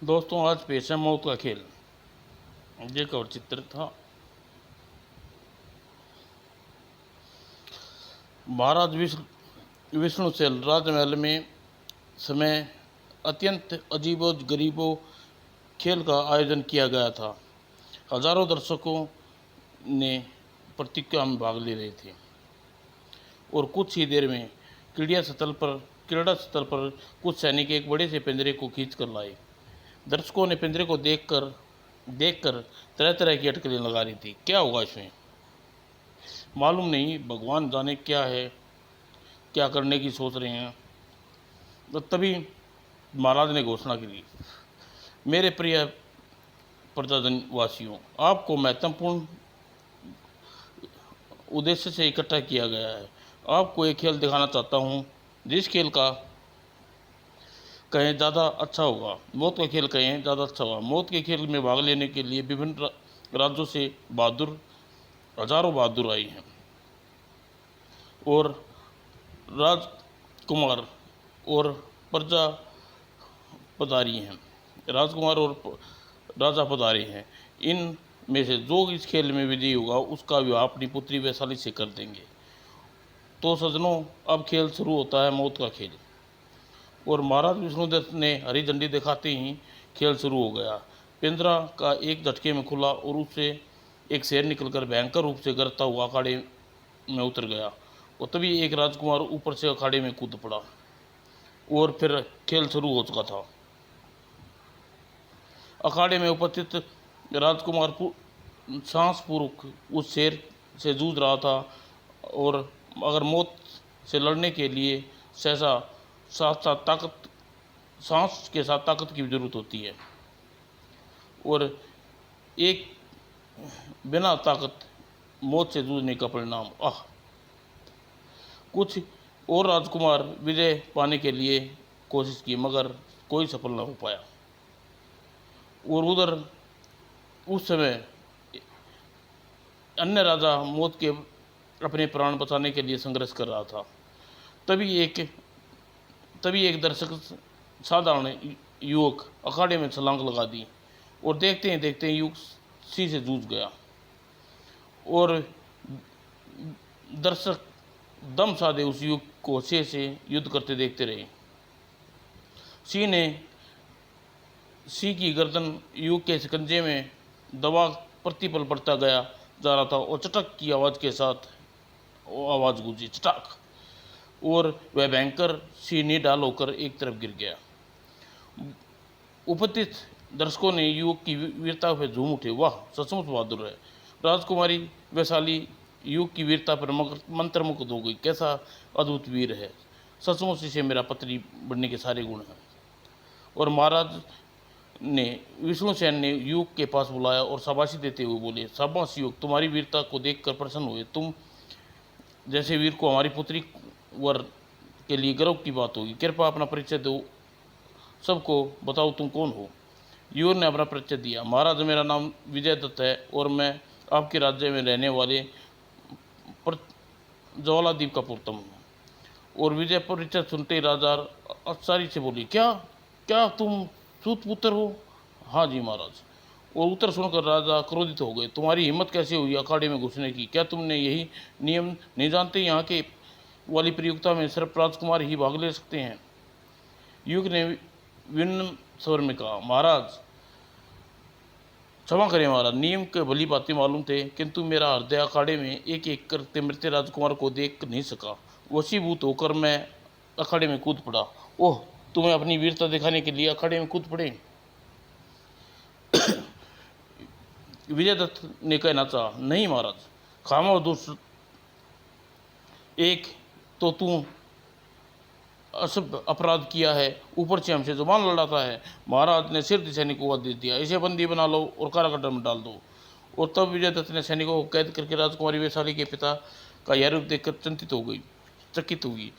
दोस्तों, आज पेश है मौत का खेल। ये कवर चित्र था। महाराज विष्णुसेन राजमहल में समय अत्यंत अजीबो गरीबो खेल का आयोजन किया गया था। हजारों दर्शकों ने प्रतियोगिता में भाग ले रहे थे और कुछ ही देर में क्रीड़ा स्थल पर कुछ सैनिक एक बड़े से पिंजरे को खींच कर लाए। दर्शकों ने पिंजरे को देखकर तरह तरह की अटकलें लगा रही थी। क्या होगा इसमें मालूम नहीं, भगवान जाने क्या है, क्या करने की सोच रहे हैं। तो तभी महाराज ने घोषणा की, मेरे प्रिय प्रजाजन वासियों, आपको महत्वपूर्ण उद्देश्य से इकट्ठा किया गया है। आपको एक खेल दिखाना चाहता हूँ, जिस खेल का कहें ज़्यादा अच्छा होगा। मौत का खेल कहें ज़्यादा अच्छा होगा। मौत के खेल में भाग लेने के लिए विभिन्न राज्यों से हजारों बहादुर आई हैं और राजकुमार और प्रजा पधारी हैं। राजकुमार और राजा पधारे हैं। इन में से जो इस खेल में विजयी होगा उसका विवाह अपनी पुत्री वैशाली से कर देंगे। तो सज्जनों, अब खेल शुरू होता है, मौत का खेल। और महाराज विष्णुदत्त ने हरी झंडी दिखाते ही खेल शुरू हो गया। पिंजरा का एक झटके में खुला और उससे एक शेर निकलकर भयंकर रूप से गरजता हुआ अखाड़े में उतर गया। और तभी एक राजकुमार ऊपर से अखाड़े में कूद पड़ा और फिर खेल शुरू हो चुका था। अखाड़े में उपस्थित राजकुमार सांस पूर्वक उस शेर से जूझ रहा था और अगर मौत से लड़ने के लिए सहसा सांस के साथ ताकत की जरूरत होती है और एक बिना ताकत मौत से जूझने का परिणाम। कुछ और राजकुमार विजय पाने के लिए कोशिश की, मगर कोई सफल न हो पाया। और उधर उस समय अन्य राजा मौत के अपने प्राण बचाने के लिए संघर्ष कर रहा था। तभी एक दर्शक साधारण युवक अखाड़े में छलांग लगा दी और देखते ही युवक सी से जूझ गया और दर्शक दम साधे उस युवक को से युद्ध करते देखते रहे। सी की गर्दन युवक के शिकंजे में दबा प्रतिपल बढ़ता गया जा रहा था और चटक की आवाज़ के साथ आवाज़ गूंजी, चटक, और वह भयंकर सी निढाल होकर एक तरफ गिर गया। उपस्थित दर्शकों ने युवक की वीरता पर झूम उठे। वाह, सचमुच बहादुर है। राजकुमारी वैशाली युवक की वीरता पर मंत्रमुग्ध हो गई। कैसा अद्भुत वीर है, सचमुच इसे मेरा पत्नी बनने के सारे गुण हैं। और महाराज ने विष्णुसेन ने युवक के पास बुलाया और शाबाशी देते हुए बोले, शाबाश युवक, तुम्हारी वीरता को देखकर प्रसन्न हुए। तुम जैसे वीर को हमारी पुत्री वर के लिए गर्व की बात होगी। कृपया अपना परिचय दो, सबको बताओ तुम कौन हो। युवक ने अपना परिचय दिया। महाराज, मेरा नाम विजय दत्त है और मैं आपके राज्य में रहने वाले ज्वालादीप का पुत्र हूँ। और विजय परिचय सुनते ही राजा आश्चर्य से बोली, क्या क्या तुम सूत पुत्र हो? हाँ जी महाराज। और उत्तर सुनकर राजा क्रोधित हो गए। तुम्हारी हिम्मत कैसे हुई अखाड़े में घुसने की? क्या तुमने यही नियम नहीं जानते? यहाँ के वाली प्रतियोगिता में सिर्फ राजकुमार ही भाग ले सकते हैं। युवक ने विनम्र स्वर में कहा, महाराज क्षमा करें महाराज, नियम के भली बातें मालूम थे, किंतु मेरा हृदय अखाड़े में एक एक करते मृत राजकुमार को देख नहीं सका। वशीभूत होकर मैं अखाड़े में कूद पड़ा। ओह, तुम्हें अपनी वीरता दिखाने के लिए अखाड़े में कूद पड़े? विजय दत्त ने कहना चाहा, नहीं महाराज, खामा दोस्त, एक तो तू असभ्य अपराध किया है, ऊपर से हमसे जुबान लड़ाता है। महाराज ने सिर सैनिकों को दे दिया, इसे बंदी बना लो और कारागार में डाल दो। और तब विजय दत्त ने सैनिकों को कैद करके राजकुमारी वैशाली के पिता का यह रूप देखकर चकित होगी।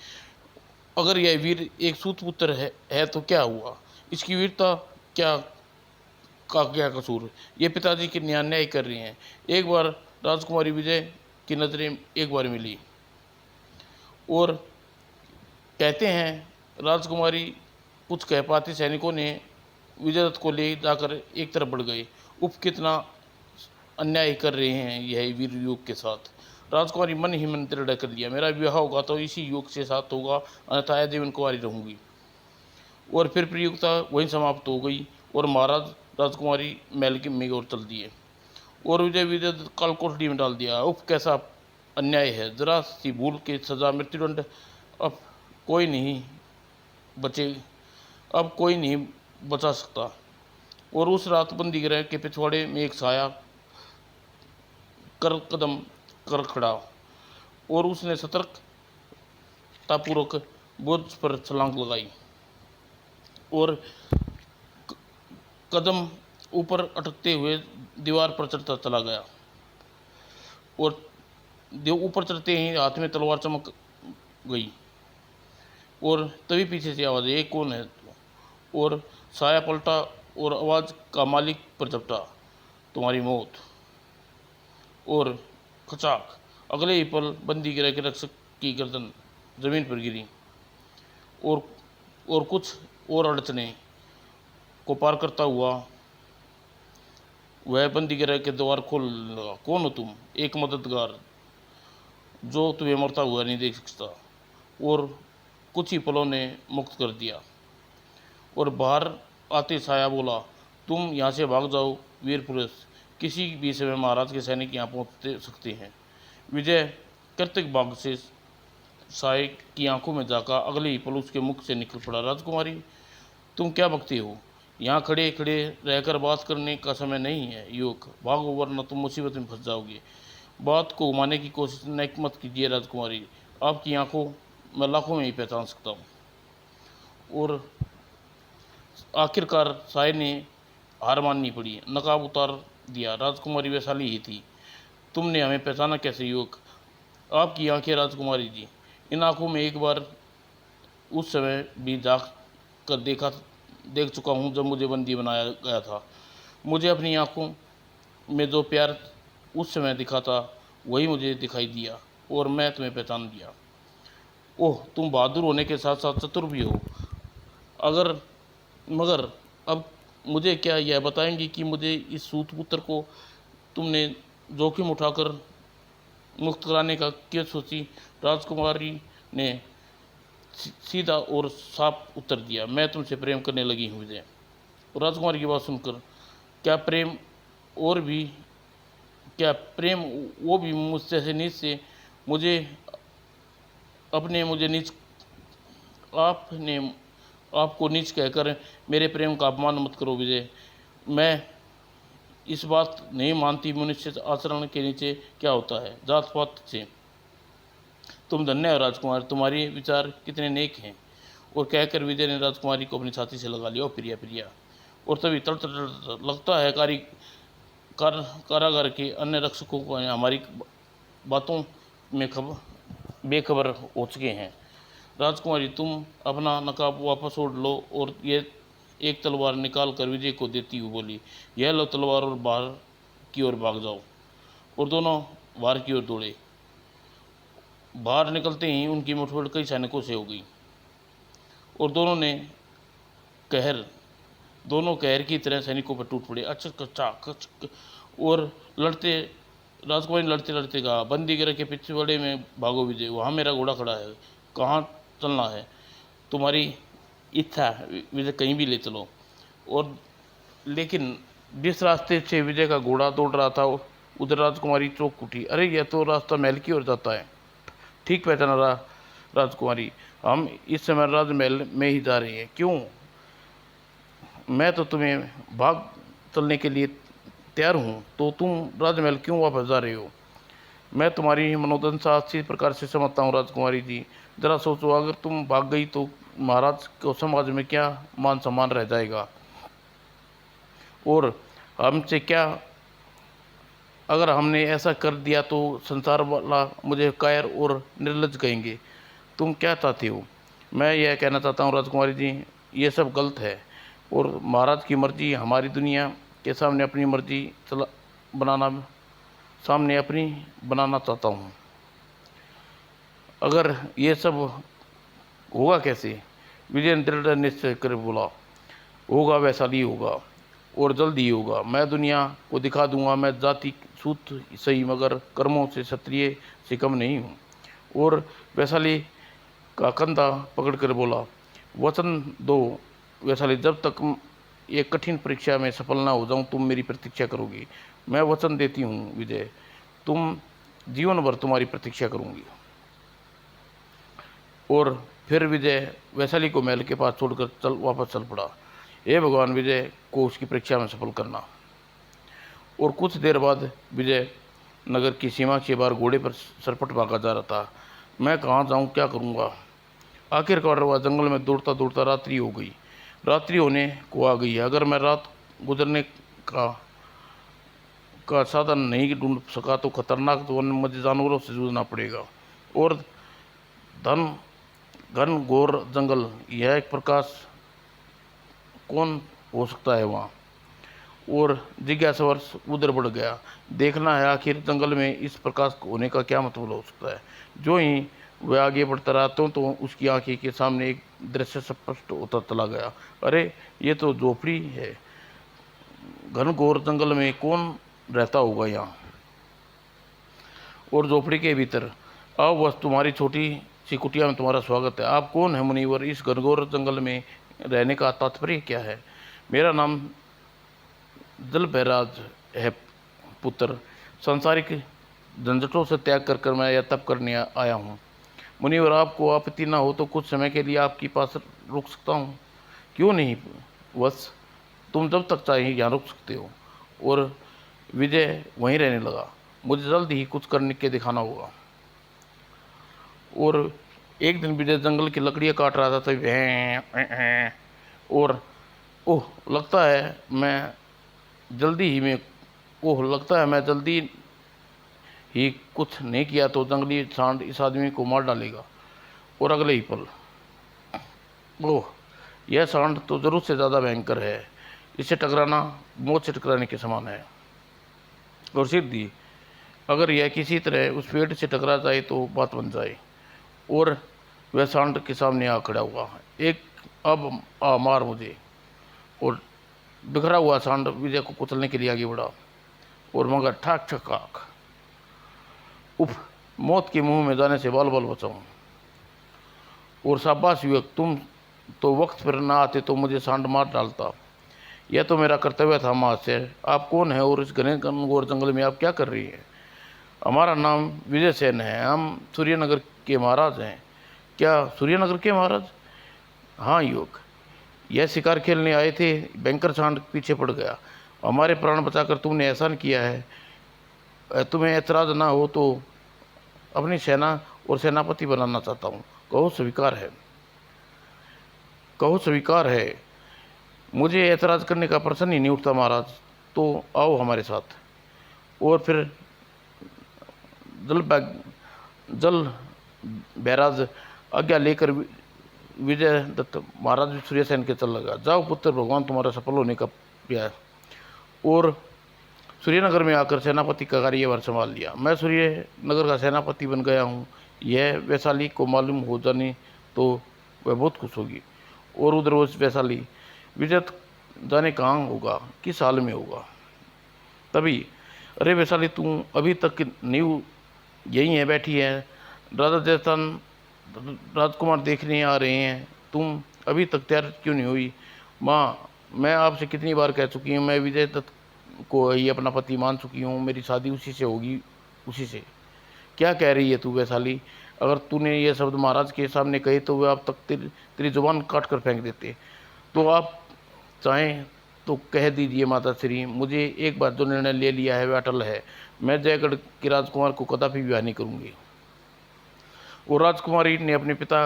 अगर यह वीर एक सूतपुत्र है तो क्या हुआ? इसकी वीरता का क्या कसूर? ये पिताजी के न्याय कर रही हैं। एक बार राजकुमारी विजय की नज़रें एक बार मिली और कहते हैं राजकुमारी कुछ कह पाती सैनिकों ने विजयदत्त को ले जाकर एक तरफ बढ़ गए। उफ, कितना अन्याय कर रहे हैं यह वीर युवक के साथ। राजकुमारी मन ही मन दृढ़ कर लिया, मेरा विवाह होगा तो इसी युवक से साथ होगा, अन्यथा जीवन कुंवारी रहूंगी। और फिर प्रियुक्ता वहीं समाप्त हो गई और महाराज राजकुमारी महल की में ओर चल दिए और विजय काल कोठरी में डाल दिया। उफ, कैसा अन्याय है, जरा सी भूल के सजा मृत्युदंड। अब कोई नहीं बचे, अब कोई नहीं बचा सकता। और उस रात बंदी गृह के पिछवाड़े में एक साया कर कदम कर खड़ा और उसने सतर्कतापूर्वक बोझ पर छलांग लगाई और कदम ऊपर अटकते हुए दीवार पर चढ़ता चला गया। और ऊपर चढ़ते ही हाथ में तलवार चमक गई और तभी पीछे से आवाज़, ये कौन है? और साया पलटा और आवाज़ का मालिक पर झपटा, तुम्हारी मौत। और खचाक, अगले ही पल बंदी गिरह के रक्षक की गर्दन जमीन पर गिरी और कुछ और अड़चने को पार करता हुआ वह बंदी गिरह के द्वार खोल लगा। कौन हो तुम? एक मददगार जो तुम्हें मरता हुआ नहीं देख सकता। और कुछ ही पलों ने मुक्त कर दिया। और बाहर आते साया बोला, तुम यहाँ से भाग जाओ वीर पुरुष, किसी भी समय महाराज के सैनिक यहाँ पहुँच सकते हैं। विजय कृतज्ञ भाग से साय की आंखों में जाकर अगले ही पल उसके मुख से निकल पड़ा, राजकुमारी तुम क्या बकते हो? यहाँ खड़े खड़े रहकर बात करने का समय नहीं है युवक, भागो वरना तुम मुसीबत में फंस जाओगे। बात को घुमाने की कोशिश न मत कीजिए राजकुमारी, आपकी आंखों मैं लाखों में ही पहचान सकता हूँ। और आखिरकार साय ने हार माननी पड़ी, नकाब उतार दिया। राजकुमारी वैशाली ही थी। तुमने हमें पहचाना कैसे युवक? आपकी आंखें राजकुमारी जी, इन आंखों में एक बार उस समय भी झांक कर देख चुका हूँ जब मुझे बंदी बनाया गया था। मुझे अपनी आंखों में जो प्यार उस समय दिखा था वही मुझे दिखाई दिया और मैं तुम्हें पहचान लिया। ओह, तुम बहादुर होने के साथ साथ चतुर भी हो। मगर अब मुझे क्या यह बताएंगे कि मुझे इस सूतपुत्र को तुमने जोखिम उठाकर मुक्त कराने का क्यों सोची? राजकुमारी ने सीधा और साफ उत्तर दिया, मैं तुमसे प्रेम करने लगी हूँ विजय। राजकुमारी की बात सुनकर, क्या प्रेम वो भी मुझसे से नीच से? मुझे नीच आपने आपको नीच कहकर मेरे प्रेम का अपमान मत करो विजय। मैं इस बात नहीं मानती मनुष्य आचरण के नीचे क्या होता है, जात पात से। तुम धन्य हो राजकुमार, तुम्हारे विचार कितने नेक हैं। और कहकर विजय ने राजकुमारी को अपनी छाती से लगा लिया, प्रिया प्रिया। और तभी तड़ लगता है कारागार के अन्य रक्षकों को हमारी बातों में बेखबर हो चुके हैं। राजकुमारी तुम अपना नकाब वापस ओढ़ लो। और ये एक तलवार निकाल कर विजय को देती हुई बोली, यह लो तलवार और बाहर की ओर भाग जाओ। और दोनों बाहर की ओर दौड़े। बाहर निकलते ही उनकी मुठभेड़ कई सैनिकों से हो गई और दोनों कहर की तरह सैनिकों पर टूट पड़े। अचक और राजकुमारी लड़ते लड़ते कहा, बंदी गिरह के पिछवाड़े में भागो विजय, वहाँ मेरा घोड़ा खड़ा है, कहाँ चलना है? तुम्हारी इच्छा विजय, कहीं भी ले चलो। और लेकिन जिस रास्ते से विजय का घोड़ा दौड़ रहा था उधर राजकुमारी चौंक उठी, अरे यह तो रास्ता महल की ओर जाता है। ठीक पहचाना राजकुमारी, हम इस समय राजमहल में ही जा रहे हैं। क्यों? मैं तो तुम्हें भाग चलने के लिए तैयार हूँ, तो तुम राजमहल क्यों वापस जा रहे हो? मैं तुम्हारी मनोदशा अच्छी प्रकार से समझता हूँ राजकुमारी जी। जरा सोचो, अगर तुम भाग गई तो महाराज को समाज में क्या मान सम्मान रह जाएगा? और हमसे क्या, अगर हमने ऐसा कर दिया तो संसार वाला मुझे कायर और निर्लज्ज कहेंगे। तुम क्या चाहते हो? मैं यह कहना चाहता हूँ राजकुमारी जी, ये सब गलत है और महाराज की मर्जी हमारी दुनिया के सामने अपनी मर्जी बनाना चाहता हूँ। अगर ये सब होगा कैसे? विजय दृढ़ निश्चय कर बोला। होगा वैशाली होगा, और जल्द ही होगा। मैं दुनिया को दिखा दूंगा मैं जाति सूत सही, मगर कर्मों से क्षत्रिय से कम नहीं हूँ। और वैशाली का कंधा पकड़कर बोला, वचन दो वैशाली, जब तक ये कठिन परीक्षा में सफल ना हो जाऊं तुम मेरी प्रतीक्षा करोगी। मैं वचन देती हूँ विजय, तुम जीवन भर तुम्हारी प्रतीक्षा करूंगी। और फिर विजय वैशाली को महल के पास छोड़कर वापस चल पड़ा। हे भगवान, विजय को उसकी परीक्षा में सफल करना। और कुछ देर बाद विजय नगर की सीमा के बाहर घोड़े पर सरपट भागा जा रहा था। मैं कहाँ जाऊँ, क्या करूँगा। आखिरकार वह जंगल में दौड़ता दौड़ता रात्रि हो गई। रात्रि होने को आ गई है। अगर मैं रात गुजरने का साधन नहीं ढूंढ सका तो खतरनाक वन्य जानवरों से जूझना पड़ेगा। और घन घोर जंगल, यह एक प्रकाश कौन हो सकता है वहाँ। और जिज्ञासावर्ष उधर बढ़ गया। देखना है आखिर जंगल में इस प्रकाश होने का क्या मतलब हो सकता है। जो ही वह आगे बढ़ता रहा तो उसकी आंखें के सामने एक दृश्य स्पष्ट होता चला गया। अरे, ये तो झोपड़ी है। घनघोर जंगल में कौन रहता होगा यहाँ। और झोपड़ी के भीतर, आओ बस तुम्हारी छोटी सी कुटिया में तुम्हारा स्वागत है। आप कौन है मुनिवर, इस घनघोर जंगल में रहने का तात्पर्य क्या है। मेरा नाम जल बैराज है पुत्र, सांसारिक झंझटों से त्याग कर मैं यह तप करने आया हूँ। मुनिवर, आपको आपत्ति ना हो तो कुछ समय के लिए आपके पास रुक सकता हूँ। क्यों नहीं वत्स, तुम जब तक चाहे यहाँ रुक सकते हो। और विजय वहीं रहने लगा। मुझे जल्द ही कुछ करने के दिखाना होगा। और एक दिन विजय जंगल की लकड़ियाँ काट रहा था तो और लगता है मैं जल्दी ही कुछ नहीं किया तो जंगली सांड इस आदमी को मार डालेगा। और अगले ही पल, यह सांड तो जरूर से ज़्यादा भयंकर है। इसे टकराना मौत से टकराने के समान है। और सिद्धि, अगर यह किसी तरह उस पेड़ से टकरा जाए तो बात बन जाए। और वह सांड के सामने आ खड़ा हुआ। एक अब मार मुझे। और बिखरा हुआ सांड विजय को कुचलने के लिए आगे बढ़ा। और मगर ठाक ठकाक, उफ, मौत के मुंह में जाने से बाल बाल बचाऊं। और शाबाश युवक, तुम तो वक्त पर ना आते तो मुझे सांड मार डालता। यह तो मेरा कर्तव्य था महाशय। आप कौन है और इस घने घनघोर जंगल में आप क्या कर रही हैं। हमारा नाम विजय सेन है, हम सूर्यनगर के महाराज हैं। क्या सूर्यनगर के महाराज। हाँ युवक, यह शिकार खेलने आए थे, बैंकर सांड पीछे पड़ गया। हमारे प्राण बचाकर तुमने एहसान किया है। तुम्हें ऐतराज ना हो तो अपनी सेना और सेनापति बनाना चाहता हूँ। कहो स्वीकार है। मुझे ऐतराज करने का प्रश्न ही नहीं उठता महाराज। तो आओ हमारे साथ। और फिर जल बैराज आज्ञा लेकर विजय दत्त महाराज सूर्यसेन के चल लगा। जाओ पुत्र, भगवान तुम्हारा सफल होने का प्रयास। और सूर्यनगर में आकर सेनापति का कार्यभार संभाल लिया। मैं सूर्यनगर का सेनापति बन गया हूँ। यह वैशाली को मालूम हो जाने तो वह बहुत खुश होगी। और उधर वो वैशाली विजय जाने कहाँ होगा, किस हाल में होगा। तभी, अरे वैशाली, तू अभी तक नींव यहीं है बैठी है। राजा जयतान राजकुमार देखने आ रहे हैं। तुम अभी तक तैयार क्यों नहीं हुई। माँ, मैं आपसे कितनी बार कह चुकी हूँ, मैं विजय दत्त को ही अपना पति मान चुकी हूँ। मेरी शादी उसी से होगी, उसी से। क्या कह रही है तू वैशाली। अगर तूने ये शब्द महाराज के सामने कहे तो वे आप तक तेरी जुबान काट कर फेंक देते। तो आप चाहें तो कह दीजिए माता श्री, मुझे एक बार जो निर्णय ले लिया है वह अटल है। मैं जयगढ़ के राजकुमार को कदापि विवाह नहीं करूंगी। और राजकुमारी ने अपने पिता,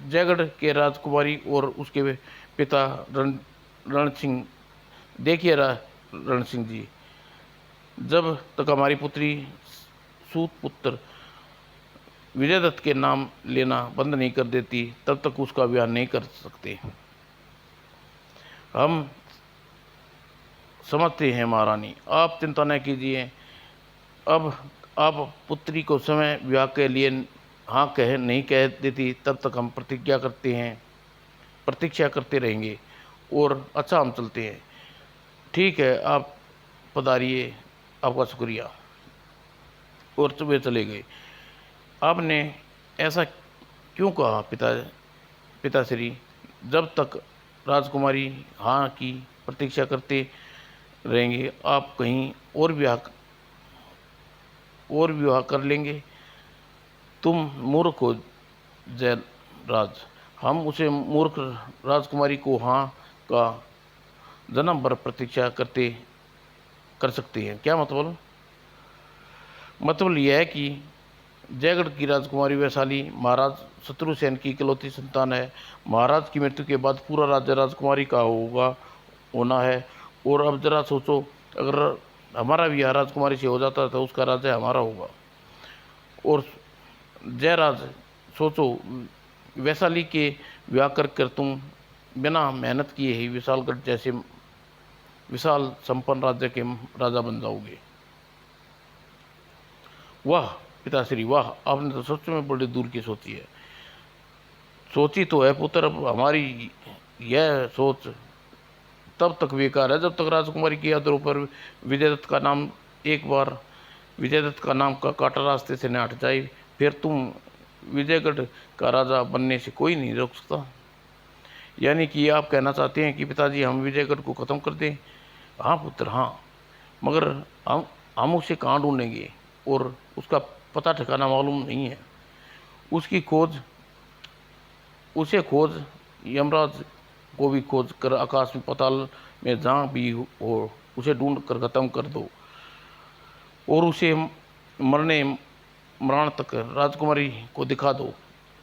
जयगढ़ के राजकुमारी और उसके पिता रण सिंह, देखिए रण सिंह जी, जब तक हमारी पुत्री सूत पुत्र विजय दत्त के नाम लेना बंद नहीं कर देती तब तक उसका विवाह नहीं कर सकते। हम समझते हैं महारानी, आप चिंता न कीजिए। अब आप पुत्री को समय विवाह के लिए हाँ नहीं कह देती तब तक हम प्रतीक्षा करते रहेंगे। और अच्छा हम चलते हैं। ठीक है, आप पधारिए, आपका शुक्रिया। और वे चले गए। आपने ऐसा क्यों कहा पिताश्री? जब तक राजकुमारी हाँ की प्रतीक्षा करते रहेंगे, आप कहीं और विवाह कर लेंगे। तुम मूर्ख हो जयराज। हम उसे मूर्ख राजकुमारी को हाँ का जन्म भर प्रतीक्षा कर सकते हैं। क्या मतलब? मतलब यह है कि जयगढ़ की राजकुमारी वैशाली महाराज शत्रुसेन की इकलौती संतान है। महाराज की मृत्यु के बाद पूरा राज्य राजकुमारी का होना है। और अब जरा सोचो, अगर हमारा विवाह राजकुमारी से हो जाता तो उसका राज्य हमारा होगा। और जयराज, सोचो, वैशाली के विवाह कर तुम बिना मेहनत किए ही विशालगढ़ जैसे विशाल संपन्न राज्य के राजा बन जाओगे। वाह पिताश्री वाह, आपने तो सच में बड़ी दूर की सोची है। सोची तो है पुत्र, अब हमारी यह सोच तब तक बेकार है जब तक राजकुमारी की यात्रा पर विजयदत्त का नाम एक बार विजयदत्त का नाम का कांटा रास्ते से न हट जाए। फिर तुम विजयगढ़ का राजा बनने से कोई नहीं रोक सकता। यानी कि आप कहना चाहते हैं कि पिताजी हम विजयगढ़ को ख़त्म कर दें? हाँ पुत्र हाँ, मगर हम हम उसे कहाँ ढूंढेंगे? और उसका पता ठिकाना मालूम नहीं है। उसकी खोज उसे खोज यमराज को भी खोज कर आकाश में पाताल में जहाँ भी हो उसे ढूंढ कर ख़त्म कर दो। और उसे मरने मरण तक राजकुमारी को दिखा दो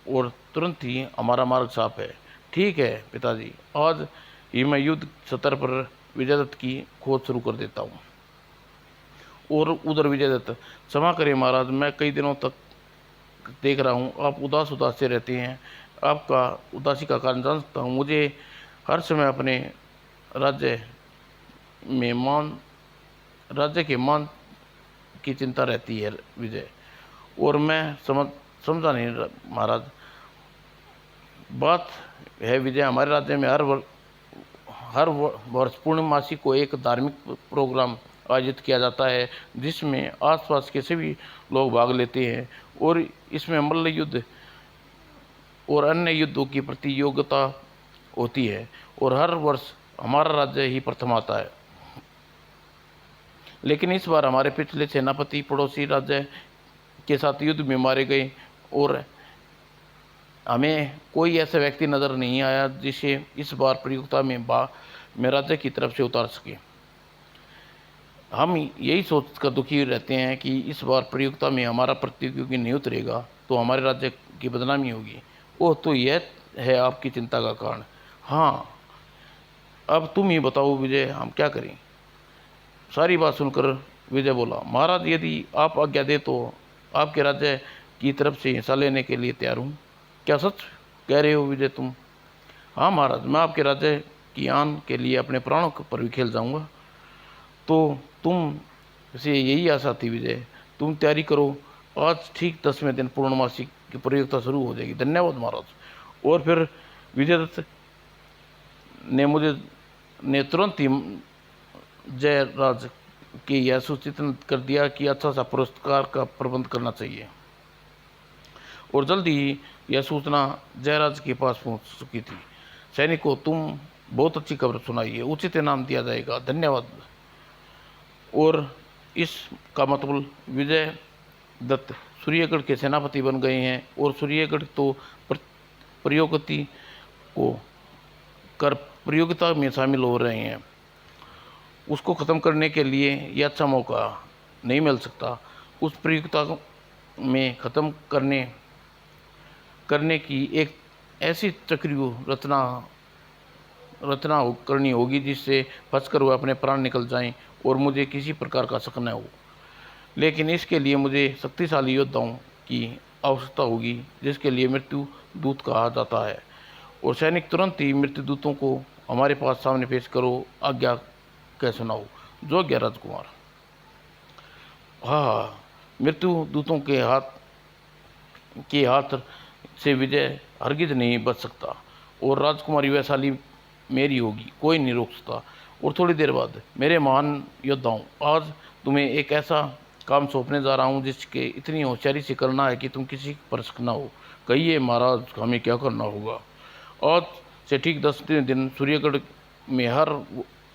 और तुरंत ही हमारा मार्ग साफ है। ठीक है पिताजी, आज ही मैं युद्ध स्तर पर विजयदत्त की खोज शुरू कर देता हूँ। और उधर विजयदत्त, क्षमा करें महाराज, मैं कई दिनों तक देख रहा हूँ आप उदास उदास से रहते हैं। आपका उदासी का कारण जान सकता हूँ? मुझे हर समय अपने राज्य में राज्य के मान की चिंता रहती है विजय। और मैं समझा नहीं महाराज। बात है विजय, हमारे राज्य में हर वर्ष पूर्णमासी को एक धार्मिक प्रोग्राम आयोजित किया जाता है जिसमें आसपास के सभी लोग भाग लेते हैं। और इसमें मल्ल युद्ध और अन्य युद्धों की प्रतियोगिता होती है। और हर वर्ष हमारा राज्य ही प्रथम आता है। लेकिन इस बार हमारे पिछले सेनापति पड़ोसी राज्य के साथ युद्ध में मारे गए और हमें कोई ऐसा व्यक्ति नज़र नहीं आया जिसे इस बार प्रतियोगिता में राज्य की तरफ से उतार सके। हम यही सोच कर दुखी रहते हैं कि इस बार प्रतियोगिता में हमारा प्रतियोगी नहीं उतरेगा तो हमारे राज्य की बदनामी होगी। ओह, तो यह है आपकी चिंता का कारण? हाँ, अब तुम ही बताओ विजय, हम क्या करें? सारी बात सुनकर विजय बोला, महाराज यदि आप आज्ञा दे तो आपके राज्य की तरफ से हिस्सा लेने के लिए तैयार हूँ। क्या सच कह रहे हो विजय तुम? हाँ महाराज, मैं आपके राज्य की आन के लिए अपने प्राणों पर भी खेल जाऊंगा। तो तुम से यही आशा थी विजय, तुम तैयारी करो। आज ठीक 10वें दिन पूर्णमासी की प्रतियोगिता शुरू हो जाएगी। धन्यवाद महाराज। और फिर विजयदत्त ने तुरंत ही जयराज के यह सूचित कर दिया कि अच्छा सा पुरस्कार का प्रबंध करना चाहिए। और जल्दी ही यह सूचना जयराज के पास पहुंच चुकी थी। सैनिकों, तुम बहुत अच्छी खबर सुनाई है, उचित इनाम दिया जाएगा। धन्यवाद। और इसका मतलब विजय दत्त सूर्यगढ़ के सेनापति बन गए हैं और सूर्यगढ़ तो प्रतियोगिता में शामिल हो रहे हैं। उसको ख़त्म करने के लिए यह अच्छा मौका नहीं मिल सकता। उस प्रतियोगिता में ख़त्म करने की एक ऐसी चक्रीय रचना करनी होगी जिससे फंसकर वह अपने प्राण निकल जाएं और मुझे किसी प्रकार का शक न हो। लेकिन इसके लिए मुझे शक्तिशाली योद्धाओं की आवश्यकता होगी जिसके लिए मृत्यु दूत कहा जाता है। और सैनिक, तुरंत ही मृत्यु दूतों को हमारे पास सामने पेश करो। आज्ञा कह सुनाओ योग्य राजकुमार। हाँ, मृत्यु दूतों के हाथ से विजय हरगिज नहीं बच सकता। और राजकुमारी वैशाली मेरी होगी, कोई नहीं रोक सकता। और थोड़ी देर बाद, मेरे महान योद्धाओं, आज तुम्हें एक ऐसा काम सौंपने जा रहा हूँ जिसके इतनी होशियारी से करना है कि तुम किसी पर शक ना हो। कहिए महाराज, हमें क्या करना होगा? आज से ठीक 10वें दिन सूर्यगढ़ में हर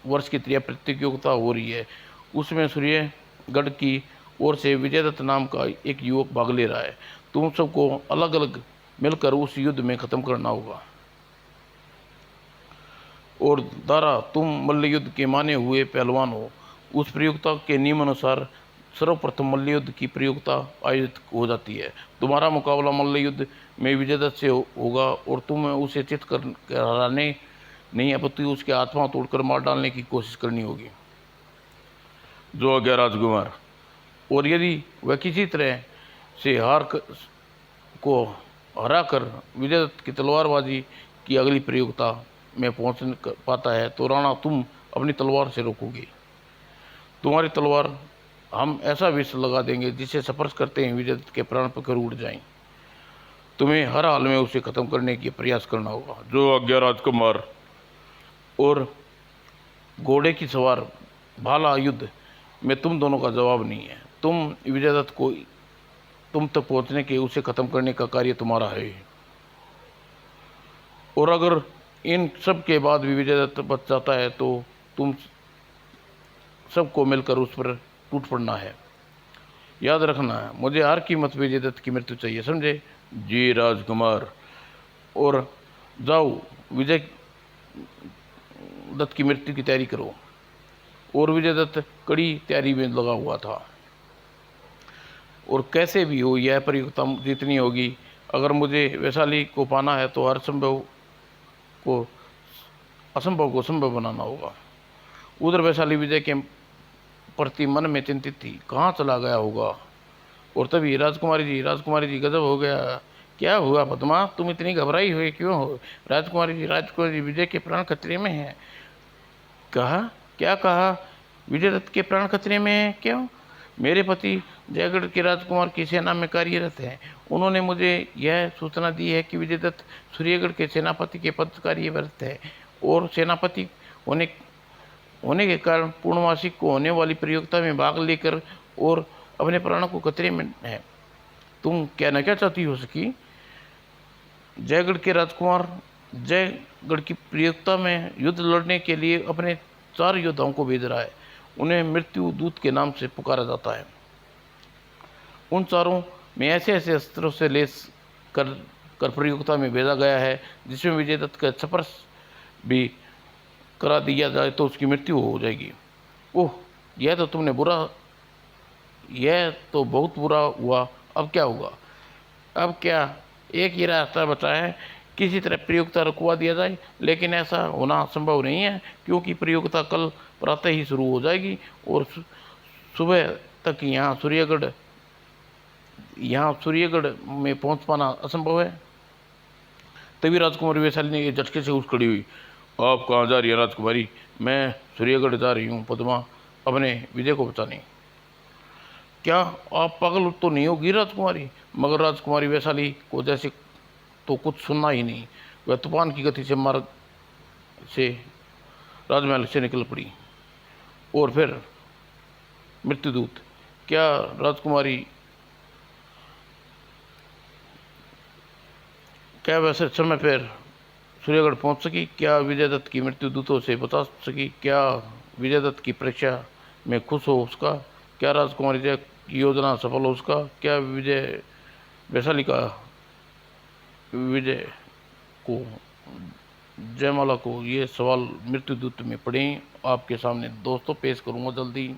वर्ष की तरह प्रतियोगिता हो रही है। उसमें सूर्यगढ़ की ओर से विजयदत्त नाम का एक युवक भाग ले रहा है। तुम सबको अलग अलग मिलकर उस युद्ध में ख़त्म करना होगा। और दारा, तुम मल्ल युद्ध के माने हुए पहलवान हो। उस प्रतियोगिता के नियम अनुसार सर्वप्रथम मल्ल युद्ध की प्रतियोगिता आयोजित हो जाती है। तुम्हारा मुकाबला मल्ल युद्ध में विजयदत्त से होगा और तुम्हें उसे चित कर हराने नहीं, अपितु उसके आत्मा तोड़कर मार डालने की कोशिश करनी होगी। जो आज्ञा राजकुमार। और यदि वह किसी तरह से को हराकर विजयदत्त की तलवारबाजी की अगली प्रतियोगिता में पहुंच पाता है तो राणा, तुम अपनी तलवार से रोकोगे। तुम्हारी तलवार हम ऐसा विष लगा देंगे जिसे स्पर्श करते ही विजयदत्त के प्राण पकड़ उड़ जाएं। तुम्हें हर हाल में उसे खत्म करने की प्रयास करना होगा। जो आज्ञा राजकुमार। और घोड़े की सवार भाला युद्ध में तुम दोनों का जवाब नहीं है। तुम विजयदत्त को तुम तक पहुंचने के, उसे खत्म करने का कार्य तुम्हारा है। और अगर इन सब के बाद भी विजयदत्त बच जाता है तो तुम सबको मिलकर उस पर टूट पड़ना है। याद रखना है, मुझे हर कीमत विजयदत्त की मृत्यु चाहिए, समझे? जी राजकुमार। और जाओ, विजय दत्त की मृत्यु की तैयारी करो। और विजयदत्त कड़ी तैयारी में लगा हुआ था। और कैसे भी हो, यह प्रतियोगिता जीतनी होगी। अगर मुझे वैशाली को पाना है तो हर असंभव को संभव बनाना होगा। उधर वैशाली विजय के प्रति मन में चिंतित थी, कहाँ चला गया होगा। और तभी राजकुमारी जी, गजब हो गया। क्या हुआ पद्मा, तुम इतनी घबराई हुई क्यों हो? राजकुमारी जी, विजय के प्राण खतरे में हैं। कहा? क्या कहा? विजयदत्त के प्राण खतरे में हैं? क्यों? मेरे पति जयगढ़ के राजकुमार की सेना में कार्यरत हैं। उन्होंने मुझे यह सूचना दी है कि विजयदत्त सूर्यगढ़ के सेनापति के पद कार्यरत है और सेनापति होने के कारण पूर्णमासी को होने वाली प्रतियोगिता में भाग लेकर और अपने प्राणों को खतरे में है। तुम कहना क्या चाहती हो सखी? जयगढ़ के राजकुमार जयगढ़ की प्रतियोगिता में युद्ध लड़ने के लिए अपने 4 योद्धाओं को भेज रहा है। उन्हें मृत्यु दूत के नाम से पुकारा जाता है। उन चारों में ऐसे ऐसे अस्त्रों से लेस कर प्रतियोगिता में भेजा गया है जिसमें विजयदत्त का स्पर्श भी करा दिया जाए तो उसकी मृत्यु हो जाएगी। ओह, यह तो बहुत बुरा हुआ। अब क्या होगा? अब क्या, एक ही रास्ता बचा है, किसी तरह प्रतियोगिता रुकवा दिया जाए। लेकिन ऐसा होना संभव नहीं है क्योंकि प्रतियोगिता कल प्रातः ही शुरू हो जाएगी और सुबह तक यहाँ सूर्यगढ़ में पहुँच पाना असंभव है। तभी राजकुमारी वैशाली ने झटके से उठ खड़ी हुई। आप कहाँ जा रही है राजकुमारी? मैं सूर्यगढ़ जा रही हूँ पद्मा, अपने विजय को बचाने। क्या आप पागल तो नहीं होगी राजकुमारी? मगर राजकुमारी वैशाली को जैसे तो कुछ सुनना ही नहीं। वह तूफान की गति से मार्ग से राजमहल से निकल पड़ी। और फिर मृत्युदूत, क्या राजकुमारी क्या वैसे समय पर सूर्यगढ़ पहुंच सकी? क्या विजयदत्त की मृत्यु दूतों से बता सकी? क्या विजयदत्त की परीक्षा में खुश हो उसका? क्या राजकुमारी जय की योजना सफल हो उसका? क्या वैशाली का विजय को जयमाला को ये सवाल मृत्युदूत में पढ़े आपके सामने दोस्तों पेश करूँगा जल्दी।